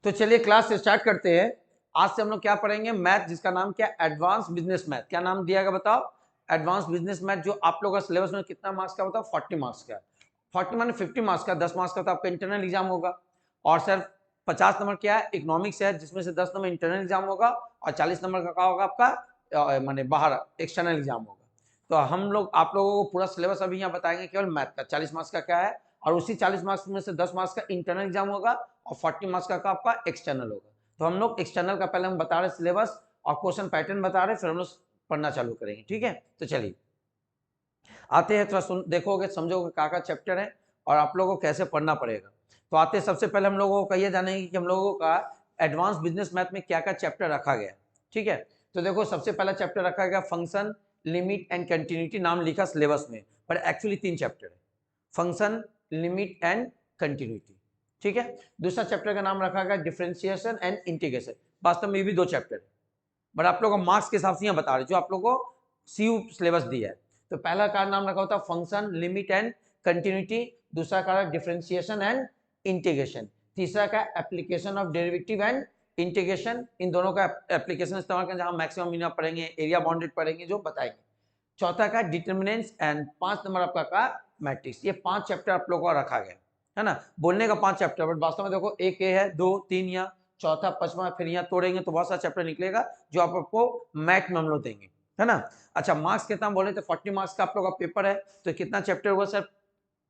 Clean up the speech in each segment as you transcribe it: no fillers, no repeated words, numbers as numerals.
तो चलिए class start करते हैं। आज से हम लोग क्या पढ़ेंगे, मैथ, जिसका नाम क्या, एडवांस बिजनेस मैथ। क्या नाम दिया गया बताओ, एडवांस बिजनेस मैथ। जो आप लोगों का सिलेबस में कितना मार्क्स का बताओ, 40 मार्क्स का। 40 माने 50 मार्क्स का, 10 मार्क्स का तो आपका इंटरनल एग्जाम होगा। और सर 50 नंबर क्या है, इकोनॉमिक्स है, जिसमें से 10 नंबर इंटरनल एग्जाम होगा और 40 नंबर का क्या होगा आपका, माने बाहर एक्सटर्नल एग्जाम होगा। तो हम लोग आप लोगों को पूरा सिलेबस अभी यहाँ बताएंगे। केवल मैथ का 40 मार्क्स का क्या है, और उसी 40 मार्क्स में से 10 मार्क्स का इंटरनल एग्जाम होगा और 40 मार्क्स का आपका एक्सटर्नल होगा। तो हम लोग एक्सटर्नल का पहले हम बता रहे सिलेबस और क्वेश्चन पैटर्न बता रहे, फिर हम लोग पढ़ना चालू करेंगे। ठीक है, तो चलिए आते हैं। थोड़ा सुन, देखोगे, समझोगे क्या चैप्टर है और आप लोगों को कैसे पढ़ना पड़ेगा। तो आते हैं, सबसे पहले हम लोगों को ये जानेंगे कि हम लोगों का एडवांस बिजनेस मैथ में क्या क्या चैप्टर रखा गया। ठीक है, तो देखो सबसे पहला चैप्टर रखा गया फंक्शन, लिमिट एंड कंटिन्यूटी। नाम लिखा सिलेबस में, पर एक्चुअली 3 चैप्टर है, फंक्शन, लिमिट एंड कंटिन्यूटी। ठीक है, दूसरा चैप्टर का नाम रखा गया डिफरेंशिएशन एंड इंटीग्रेशन। वास्तव में ये भी 2 चैप्टर है, बट आप लोगों को मार्क्स के हिसाब से यहाँ बता रहे जो आप लोगों को सीयू सिलेबस दिया है। तो पहला का नाम रखा होता है फंक्शन, लिमिट एंड कंटिन्यूटी। दूसरा का डिफरेंशिएशन एंड इंटीग्रेशन। तीसरा का application of derivative and integration. इन दोनों का एप्लीकेशन इस्तेमाल करें, जहां मैक्सिमम मिनिमम पढ़ेंगे, एरिया बाउंडेड पढ़ेंगे, जो बताएंगे। चौथा का डिटर्मिनेंट्स एंड 5 नंबर आपका का मैट्रिक्स। ये 5 चैप्टर आप लोगों को रखा गया है ना, बोलने का 5 चैप्टर, बट वास्तव में देखो एक ए है, 2, 3 या चौथा, पांचवा, फिर यहाँ तोड़ेंगे तो बहुत सारा चैप्टर निकलेगा जो आपको मैथ में हम लोग देंगे, है ना। अच्छा, मार्क्स कितना बोले तो 40 मार्क्स का आप लोग का पेपर है। तो कितना चैप्टर हुआ सर,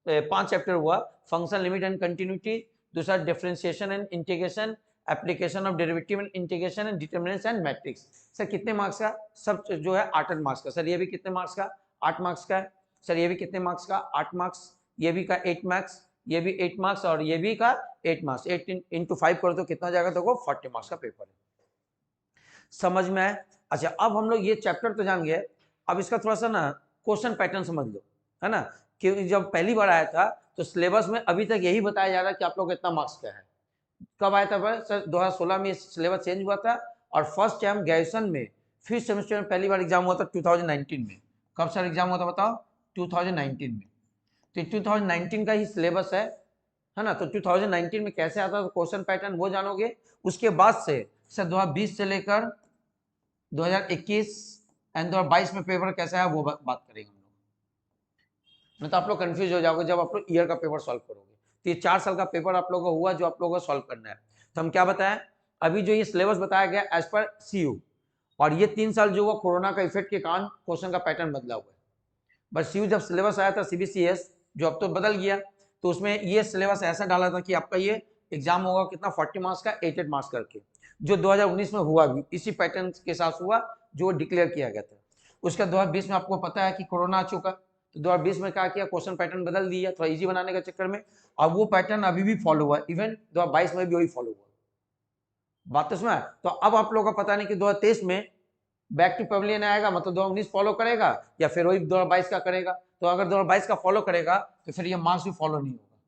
5 चैप्टर हुआ। फंक्शन, लिमिट एंड कंटिन्यूटी, दूसरा differentiation and integration, application of derivative and integration and determinants and matrix. Sir कितने मार्क्स का, सब जो है 8 मार्क्स का। सर ये भी कितने मार्क्स का, 8 मार्क्स का है। सर ये भी कितने मार्क्स का, 8 मार्क्स। ये भी का 8 मार्क्स, ये भी 8 मार्क्स और ये भी का 8 मार्क्स। 8 इंटू 5 करो तो कितना जाएगा, देखो 40 मार्क्स का पेपर है। समझ में आए। अच्छा, अब हम लोग ये चैप्टर तो जान गए, अब इसका थोड़ा सा ना क्वेश्चन पैटर्न समझ लो, है ना। कि जब पहली बार आया था तो सिलेबस में अभी तक यही बताया जा रहा है कि आप लोग कितना मार्क्स का है। कब आया था सर, 2016 में सिलेबस चेंज हुआ था, और फर्स्ट टाइम ग्रेजुएशन में फिफ्थ सेमेस्टर में पहली बार एग्जाम हुआ था 2019 में। कब सर एग्जाम हुआ था बताओ, 2019 में। तो 2019 का ही सिलेबस है ना। तो 2019 में कैसे आता था क्वेश्चन पैटर्न वो जानोगे। उसके बाद से सर 2020 से लेकर 2021 एंड 2022 में पेपर कैसा है वो बात करेंगे हम लोग। नहीं तो आप लोग कंफ्यूज हो जाओगे जब आप लोग ईयर का पेपर सॉल्व करोगे। तो ये 4 साल का पेपर आप लोगों को हुआ जो आप लोगों को सॉल्व करना है। तो हम क्या बताएं, अभी जो ये सिलेबस बताया गया एज पर सीयू, और ये 3 साल जो हुआ कोरोना का इफेक्ट के कारण क्वेश्चन का पैटर्न बदला हुआ है। बट सीयू जब सिलेबस आया था सीबीसीएस, जो अब तो बदल गया, तो उसमें ये सिलेबस ऐसा डाला था कि आपका ये एग्जाम होगा कितना, 40 मार्क्स का 8 मार्क्स करके, जो 2019 में हुआ भी इसी पैटर्न के साथ हुआ जो डिक्लेयर किया गया था। उसका 2020 में आपको पता है कि कोरोना आ चुका, तो 2020 में क्या किया, क्वेश्चन पैटर्न बदल दिया थोड़ा इजी बनाने के चक्कर में। अब वो पैटर्न अभी भी फॉलो हुआ, इवन 2022 में भी वही फॉलो हुआ। बात तो सुना। तो अब आप लोगों का पता नहीं कि 2023 में बैक टू पवेलियन आएगा, मतलब 2019 फॉलो करेगा या फिर वही 2022 का करेगा। तो अगर 2022 का फॉलो करेगा तो फिर ये मार्क्स भी फॉलो नहीं होगा।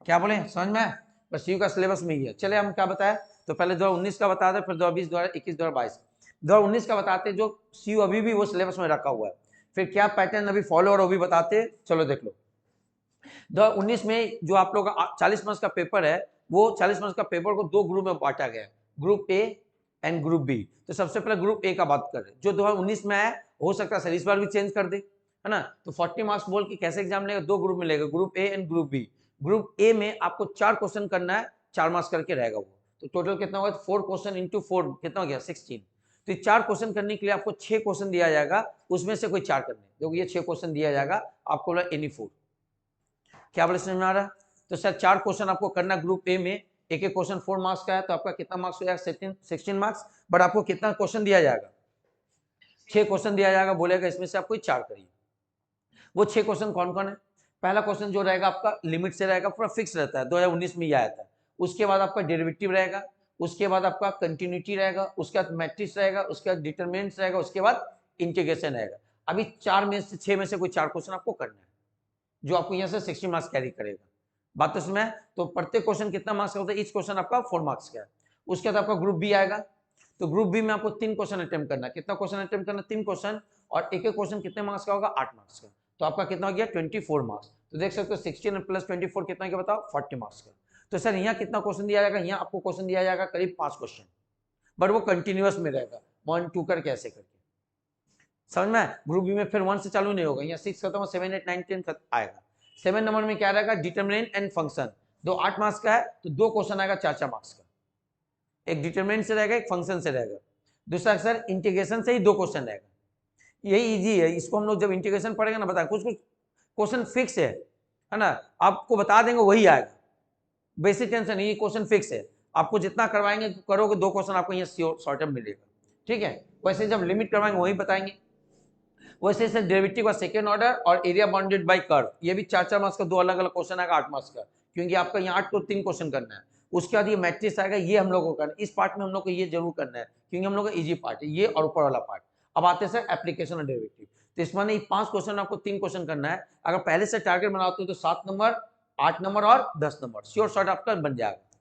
क्या बोले, समझ में। बस यू का सिलेबस में ही है। चले हम क्या बताए, तो पहले 2019 का बता दे, फिर 2020, 2021, 2022। 2019 का बताते जो सीयू अभी भी वो सिलेबस में रखा हुआ है, फिर क्या पैटर्न अभी फॉलो और वो भी बताते। चलो देख लो। 2019 में जो आप लोग का 40 मार्क्स का पेपर है, वो 40 मार्क्स का पेपर को 2 ग्रुप में बांटा गया है, group A and group B. तो सबसे पहले ग्रुप ए का बात करें, जो 2019 में है, हो सकता है सर इस बार भी चेंज कर दे, है ना। तो 40 मार्क्स बोल के कैसे एग्जाम लेगा, 2 ग्रुप में लेगा, group A and group B. Group A में आपको 4 क्वेश्चन करना है, 4 मार्क्स करके रहेगा वो। तो टोटल कितना होगा, 4 क्वेश्चन इंटू 4 कितना हो गया, 16। तो 4 क्वेश्चन करने के लिए आपको 6 क्वेश्चन दिया जाएगा, उसमें से कोई 4 करने, देखो ये 6 क्वेश्चन दिया जाएगा आपको, एनी 4। क्या बोले, समझ में आ रहा। तो सर 4 क्वेश्चन आपको करना ग्रुप ए में, एक एक क्वेश्चन 4 मार्क्स का है, तो आपका कितना मार्क्स हो जाएगा, 16 मार्क्स। बट आपको कितना क्वेश्चन दिया जाएगा, 6 क्वेश्चन दिया जाएगा, बोलेगा इसमें से आप कोई 4 करिए। वो 6 क्वेश्चन कौन कौन है, पहला क्वेश्चन जो रहेगा आपका लिमिट से रहेगा, पूरा फिक्स रहता है, 2019 में ही आया था। उसके बाद आपका डेरिवेटिव रहेगा, उसके बाद आपका कंटिन्यूटी रहेगा, उसके बाद मैट्रिक्स रहेगा, उसके बाद डिटरमिनेंट्स रहेगा, उसके बाद इंटीग्रेशन रहेगा। अभी 4 में से 6 में से कोई 4 क्वेश्चन आपको करना है, जो आपको यहाँ से 60 मार्क्स कैरी करेगा। बात तो इसमें, तो प्रत्येक क्वेश्चन कितना मार्क्स का होता है, ईच क्वेश्चन आपका 4 मार्क्स का है। उसके बाद आपका ग्रुप बी आएगा, तो ग्रुप बी में आपको 3 क्वेश्चन अटेम्प्ट करना है। कितना क्वेश्चन अटेम्प्ट करना, 3 क्वेश्चन, और एक एक क्वेश्चन कितने मार्क्स का होगा, 8 मार्क्स का। तो आपका कितना हो गया, 24 मार्क्स। तो देख सकते हो 16 प्लस 24 कितना क्या बताओ, 40 मार्क्स का। तो सर यहाँ कितना क्वेश्चन दिया जाएगा, यहाँ आपको क्वेश्चन दिया जाएगा करीब 5 क्वेश्चन, बट वो कंटिन्यूअस में रहेगा 1 2 करके ऐसे करके, समझ में। ग्रुप बी में फिर 1 से चालू नहीं होगा, यहाँ 6 खत्म, 7 8 9 10 आएगा। 7 नंबर में क्या रहेगा, डिटरमिनेंट एंड फंक्शन, दो 8 मार्क्स का है तो 2 क्वेश्चन आएगा 4 मार्क्स का, एक डिटरमिनेंट से रहेगा, एक फंक्शन से रहेगा। दूसरा सर इंटीग्रेशन से ही 2 क्वेश्चन रहेगा, यही इजी है, इसको हम लोग जब इंटीग्रेशन पढ़ेंगे ना बताएं, कुछ कुछ क्वेश्चन फिक्स है ना, आपको बता देंगे वही आएगा, बेसिक टेंशन नहीं, ये क्वेश्चन फिक्स है, आपको जितना करवाएंगे करोगे 2 क्वेश्चन आपको यहाँ शॉर्ट मिलेगा, ठीक है। वैसे जब लिमिट करवाएंगे वही बताएंगे। वैसे सर डेरिवेटिव का सेकंड ऑर्डर और एरिया बाउंडेड बाय कर्व, ये भी 4 मार्क्स का, 2 अलग अलग क्वेश्चन आएगा 8 मार्क्स का, क्योंकि आपका यहाँ 8 को 3 क्वेश्चन करना है। उसके बाद ये मैट्रिक्स आएगा, ये हम लोग को करना है, इस पार्ट में हम लोग को ये जरूर करना है, क्योंकि हम लोग का इजी पार्ट है ये और ऊपर वाला पार्ट। अब आते हैं सर एप्लीकेशन और डेरिवेटिव, तो इसमें नहीं 5 क्वेश्चन आपको 3 क्वेश्चन करना है, अगर पहले से टारगेट बनाते हो तो 7 नंबर 8 नंबर और 10 नंबर श्योर शॉर्ट आपका बन जाएगा,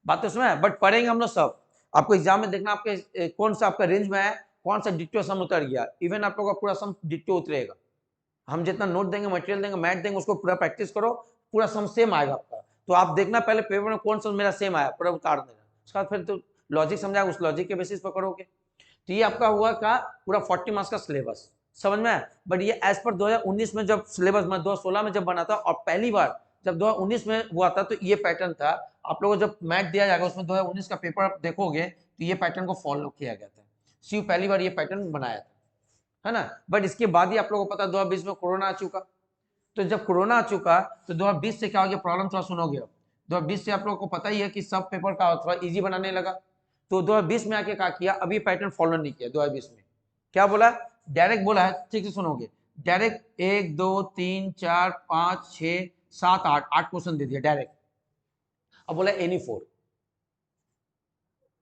बात तो उसमें। बट पढ़ेंगे हम लोग सब, आपको एग्जाम में देखना आपके कौन सा आपका रेंज में है, कौन सा डिट्टो सम उतर गया, इवन आप लोग का पूरा सम डिट्टो उतरेगा, हम जितना नोट देंगे मटेरियल देंगे मैथ देंगे उसको पूरा प्रैक्टिस करो, पूरा सम सेम आएगा आपका। तो आप देखना पहले पेपर में कौन सा मेरा सेम आया पूरा उतार देना, उसके बाद फिर तो लॉजिक समझा उस लॉजिक के बेसिस पर करोगे। तो ये आपका हुआ का पूरा 40 मार्क्स का सिलेबस, समझ में। बट ये एज पर 2019 में जब सिलेबस में 2016 में जब बना था और पहली बार जब 2019 में हुआ था तो ये पैटर्न था, आप लोगों को जब मैथ दिया जाएगा उसमें 2019 का पेपर आप देखोगे तो ये पैटर्न को फॉलो किया गया था, सीयू पहली बार ये पैटर्न बनाया था, है ना। बट इसके बाद ही आप लोगों को पता 2020 में कोरोना आ चुका, तो जब कोरोना आ चुका तो 2020 से क्या हो गया प्रॉब्लम, थोड़ा सुनोगे अब। 2020 से आप लोगों को पता ही है कि सब पेपर का थोड़ा इजी बनाने लगा, तो 2020 में आके क्या किया, अभी पैटर्न फॉलो नहीं किया। 2020 में क्या बोला, डायरेक्ट बोला है, ठीक से सुनोगे, डायरेक्ट 1 2 3 4 5 6 7 8 क्वेश्चन दे दिया डायरेक्ट। अब बोला एनी 4,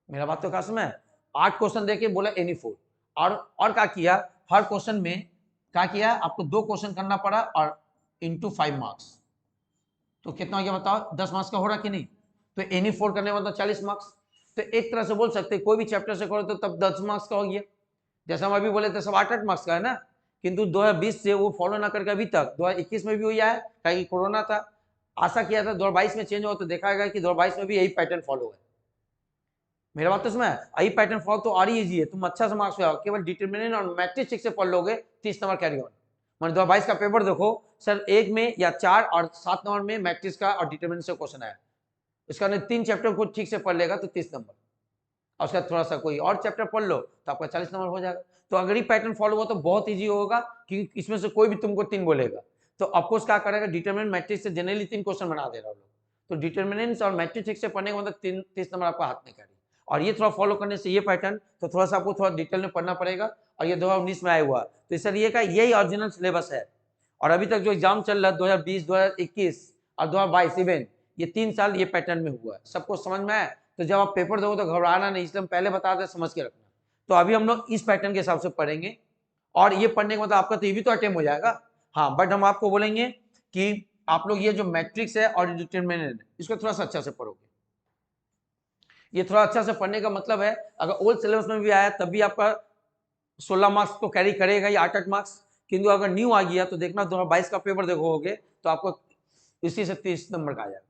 मेरा बात तो कहा समझ, 8 क्वेश्चन देके बोला एनी 4, और क्या किया, हर क्वेश्चन में क्या किया, आपको 2 क्वेश्चन करना पड़ा और इंटू 5 मार्क्स, तो कितना हो गया बताओ, 10 मार्क्स का हो रहा कि नहीं। तो एनी 4 करने में मतलब 40 मार्क्स, तो एक तरह से बोल सकते कोई भी चैप्टर से करो तो तब 10 मार्क्स का हो गया, जैसा हम अभी बोले थे सब 8 मार्क्स का है ना, किंतु 2020 से वो फॉलो ना करके अभी तक 2021 में भी हुई है, कहीं कोरोना था, आशा किया था 2022 में चेंज हो, तो देखा गया कि 2022 में भी यही पैटर्न फॉलो है। मेरा बात तो इसमें यही पैटर्न फॉलो तो और ही इजी है, तुम अच्छा से मार्क्स आओ, केवल डिटरमिनेंट और मैट्रिक्स ठीक से पढ़ लोगे 30 नंबर कैरी ऑन। मैंने 2022 का पेपर देखो सर, एक में या 4 और 7 नंबर में मैट्रिक्स का और डिटरमिनेंट से क्वेश्चन आया, इसका 3 चैप्टर को ठीक से पढ़ लेगा तो 30 नंबर, और उसका थोड़ा सा कोई और चैप्टर पढ़ लो तो आपका 40 नंबर हो जाएगा। तो अगर ये पैटर्न फॉलो हुआ तो बहुत ईजी होगा, क्योंकि इसमें से कोई भी तुमको 3 बोलेगा, तो ऑफकोर्स क्या करेगा, डिटरमिनेंट मैट्रिक्स से जनरली 3 क्वेश्चन बना दे रहा है लोग, तो डिटरमिनेंट्स और मैट्रिक्स ठीक से पढ़ने का मतलब 30 नंबर आपका हाथ में कैरी, और ये थोड़ा फॉलो करने से ये पैटर्न तो थोड़ा सा आपको थोड़ा डिटेल में पढ़ना पड़ेगा, और ये 2019 में आया हुआ, तो सर ये का यही ओरिजिनल सिलेबस है। और अभी तक जो एग्जाम चल रहा है 2020 2021 और 2022 इवन ये 3 साल ये पैटर्न में हुआ है, सबको समझ में आया। तो जब आप पेपर दोगे तो घबराना नहीं, इसलिए हम पहले बता दें, समझ के रखना। तो अभी हम लोग इस पैटर्न के हिसाब से पढ़ेंगे, और ये पढ़ने के मतलब आपका तो ये भी तो अटेम्प्ट हो जाएगा, हाँ, बट हम आपको बोलेंगे कि आप लोग ये जो मैट्रिक्स है और डिटरमिनेंट इसको थोड़ा सा अच्छा से पढ़ोगे। ये थोड़ा अच्छा से पढ़ने का मतलब है, अगर ओल्ड सिलेबस में भी आया तब भी आपका 16 मार्क्स तो कैरी करेगा या 8 मार्क्स, किंतु अगर न्यू आ गया तो देखना 2022 का पेपर देखोगे तो आपको इसी से 30 नंबर का आ जाएगा,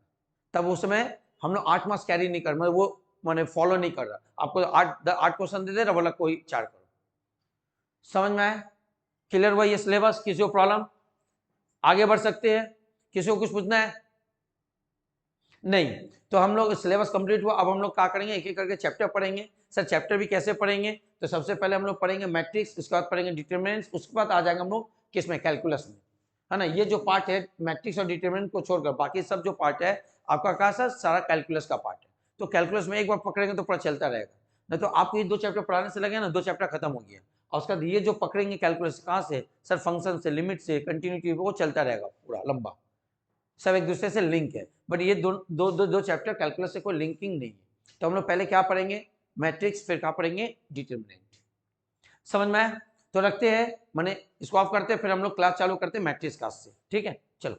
तब उस समय हम लोग 8 मार्क्स कैरी नहीं कर, मतलब वो मैंने फॉलो नहीं कर रहा, आपको 8 क्वेश्चन दे दे रहा, बोला कोई 4 करो, समझ में आया, क्लियर हुआ ये सिलेबस। किसी को प्रॉब्लम, आगे बढ़ सकते हैं, किसी को कुछ पूछना है नहीं, तो हम लोग सिलेबस कंप्लीट हुआ। अब हम लोग क्या करेंगे, एक एक करके चैप्टर पढ़ेंगे। सर चैप्टर भी कैसे पढ़ेंगे, तो सबसे पहले हम लोग पढ़ेंगे मैट्रिक्स, उसके बाद पढ़ेंगे डिटरमिनेंट्स, उसके बाद आ जाएंगे हम लोग किस में, कैलकुलस में, है ना। ये जो पार्ट है मैट्रिक्स और डिटरमिनेंट को छोड़कर बाकी सब जो पार्ट है आपका कहा सर सारा कैलकुलस का पार्ट है, तो कैलकुलस में एक बार पकड़ेंगे तो पूरा चलता रहेगा, नहीं तो आपको ये 2 चैप्टर पढ़ाने से लगे ना 2 चैप्टर खत्म हो गया, और उसका ये जो पकड़ेंगे कैलकुलस कहाँ से, सर फंक्शन से, लिमिट से, कंटिन्यूटी, वो चलता रहेगा पूरा लंबा, सब एक दूसरे से लिंक है। बट ये दो चैप्टर कैलकुलस से कोई लिंकिंग नहीं है, तो हम लोग पहले क्या पढ़ेंगे, मैट्रिक्स, फिर क्या पढ़ेंगे, डिटरमिनेंट, समझ में आया। तो रखते हैं, मैंने इसको ऑफ करते हैं, फिर हम लोग क्लास चालू करते हैं मैट्रिक्स क्लास से, ठीक है, चलो।